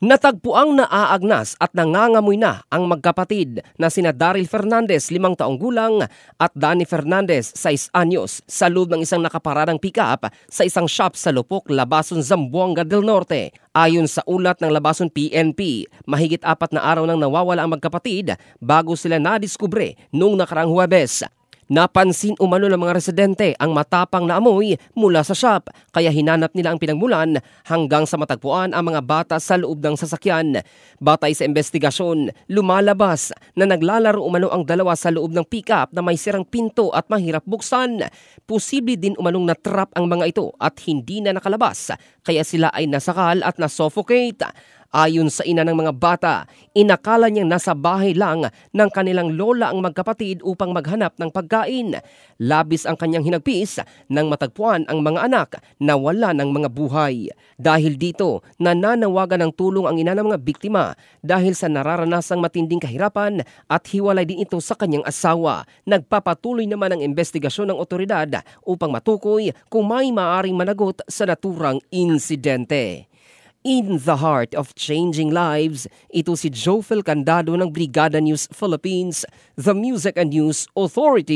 Natagpuang naaagnas at nangangamoy na ang magkapatid na sina Daryl Fernandez, 5 taong gulang, at Danny Fernandez, 6 anyos, sa loob ng isang nakaparadang pick-up sa isang shop sa Lupok, Labason, Zamboanga del Norte. Ayon sa ulat ng Labason PNP, mahigit 4 na araw nang nawawala ang magkapatid bago sila nadiskubre noong nakaraang Huwebes. Napansin umano ng mga residente ang matapang na amoy mula sa shop, kaya hinanap nila ang pinagmulan hanggang sa matagpuan ang mga bata sa loob ng sasakyan. Batay sa investigasyon, lumalabas na naglalaro umano ang dalawa sa loob ng pick-up na may sirang pinto at mahirap buksan. Posible din umanong natrap ang mga ito at hindi na nakalabas, kaya sila ay nasakal at nasuffocate. Ayon sa ina ng mga bata, inakala niyang nasa bahay lang ng kanilang lola ang magkapatid upang maghanap ng pagkain. Labis ang kanyang hinagpis nang matagpuan ang mga anak na wala ng mga buhay. Dahil dito, nananawagan ng tulong ang ina ng mga biktima dahil sa nararanasang matinding kahirapan at hiwalay din ito sa kanyang asawa. Nagpapatuloy naman ang investigasyon ng otoridad upang matukoy kung may maaaring managot sa naturang insidente. In the heart of changing lives, ito si Jofel Candado ng Brigada News Philippines, the Music and News Authority.